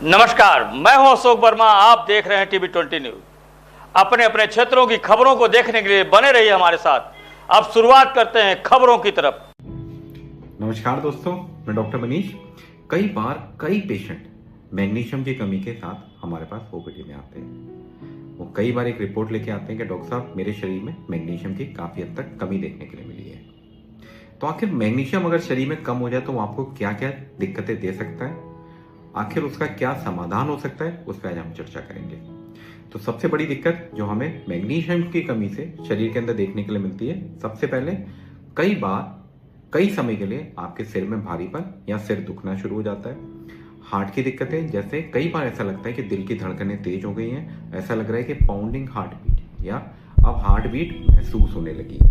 नमस्कार, मैं हूं अशोक वर्मा। आप देख रहे हैं टीवी 20 न्यूज। अपने अपने क्षेत्रों की खबरों को देखने के लिए बने रहिए हमारे साथ। अब शुरुआत करते हैं खबरों की तरफ। नमस्कार दोस्तों, मैं डॉक्टर मनीष। कई बार कई पेशेंट मैग्नीशियम की कमी के साथ हमारे पास ओपीडी में आते हैं। वो कई बार एक रिपोर्ट लेके आते हैं कि डॉक्टर साहब, मेरे शरीर में मैग्नीशियम की काफी हद तक कमी देखने के लिए मिली है। तो आखिर मैग्नीशियम अगर शरीर में कम हो जाए तो वो आपको क्या क्या दिक्कतें दे सकता है, आखिर उसका क्या समाधान हो सकता है, उस पर आज हम चर्चा करेंगे। तो सबसे बड़ी दिक्कत जो हमें मैग्नीशियम की कमी से शरीर के अंदर देखने के लिए मिलती है, सबसे पहले कई बार कई समय के लिए आपके सिर में भारीपन या सिर दुखना शुरू हो जाता है। हार्ट की दिक्कतें, जैसे कई बार ऐसा लगता है कि दिल की धड़कनें तेज हो गई हैं, ऐसा लग रहा है कि पाउंडिंग हार्ट बीट या अब हार्ट बीट महसूस होने लगी है।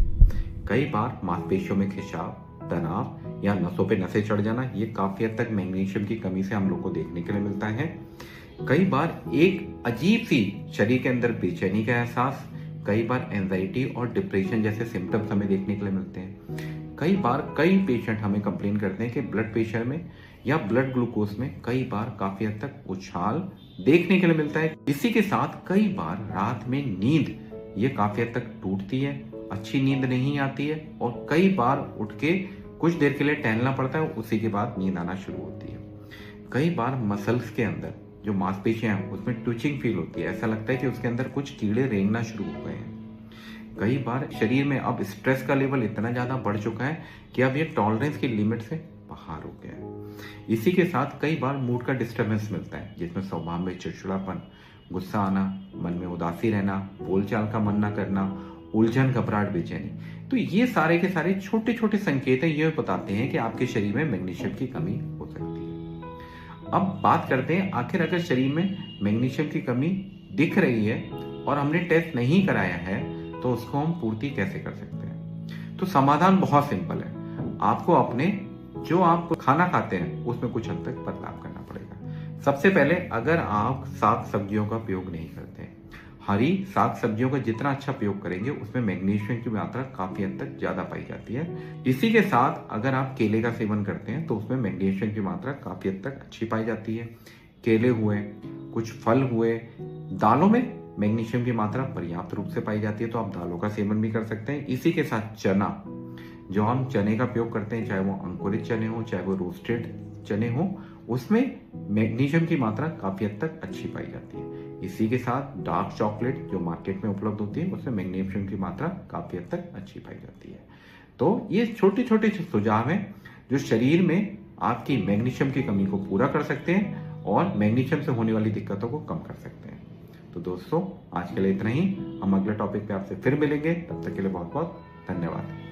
कई बार मांसपेशियों में खिंचाव, तनाव या नसों पे नसें चढ़ जाना, ये काफी हद तक मैग्नीशियम की कमी से हम लोग को देखने के लिए मिलता है। कई बार एक अजीब सी शरीर के अंदर बेचैनी का एहसास, कई बार एंजाइटी और डिप्रेशन जैसे सिम्टम्स हमें देखने के लिए मिलते हैं। कई बार कई पेशेंट हमें कंप्लेन करते हैं कि ब्लड प्रेशर में या ब्लड ग्लूकोज में कई बार काफी हद तक उछाल देखने के लिए मिलता है। इसी के साथ कई बार रात में नींद ये काफी हद तक टूटती है, अच्छी नींद नहीं आती है और कई बार उठ के कुछ देर के लिए टहलना पड़ता है, उसी के बाद नींद आना शुरू होती है। कई बार मसल्स के अंदर जो मांसपेशियां हैं उसमें ट्विचिंग फील होती है, ऐसा लगता है कि उसके अंदर कुछ कीड़े रेंगना शुरू हो गए हैं। कई बार शरीर में अब स्ट्रेस का लेवल इतना ज्यादा बढ़ चुका है कि अब ये टॉलरेंस की लिमिट से बाहर हो गया है। इसी के साथ कई बार मूड का डिस्टर्बेंस मिलता है, जिसमें स्वभाव में चिड़चिड़ापन, गुस्सा आना, मन में उदासी रहना, बोलचाल का मन न करना, उलझन, घबराहट, बेचैनी। तो ये सारे के सारे छोटे छोटे संकेत ये बताते हैं कि आपके शरीर में मैग्नीशियम की कमी हो सकती है। अब बात करते हैं, आखिर अगर शरीर में मैग्नीशियम की कमी दिख रही है और हमने टेस्ट नहीं कराया है तो उसको हम पूर्ति कैसे कर सकते हैं। तो समाधान बहुत सिंपल है। आपको अपने जो आप खाना खाते हैं उसमें कुछ हद तक बदलाव करना पड़ेगा। सबसे पहले, अगर आप साग सब्जियों का उपयोग नहीं करते, हरी साग सब्जियों का जितना अच्छा प्रयोग करेंगे उसमें मैग्नीशियम की मात्रा काफी हद तक ज्यादा पाई जाती है। इसी के साथ अगर आप केले का सेवन करते हैं तो उसमें मैग्नीशियम की मात्रा काफी हद तक अच्छी पाई जाती है। केले हुए, कुछ फल हुए, दालों में मैग्नीशियम की मात्रा पर्याप्त रूप से पाई जाती है, तो आप दालों का सेवन भी कर सकते हैं। इसी के साथ चना, जो हम चने का प्रयोग करते हैं, चाहे वो अंकुरित चने हो चाहे वो रोस्टेड चने हो, उसमें मैग्नीशियम की मात्रा काफी हद तक अच्छी पाई जाती है। इसी के साथ डार्क चॉकलेट जो मार्केट में उपलब्ध होती है उसमें मैग्नीशियम की मात्रा काफी हद तक अच्छी पाई जाती है। तो ये छोटे छोटे सुझाव हैं जो शरीर में आपकी मैग्नीशियम की कमी को पूरा कर सकते हैं और मैग्नीशियम से होने वाली दिक्कतों को कम कर सकते हैं। तो दोस्तों, आज के लिए इतना ही। हम अगले टॉपिक पे आपसे फिर मिलेंगे, तब तक के लिए बहुत बहुत धन्यवाद।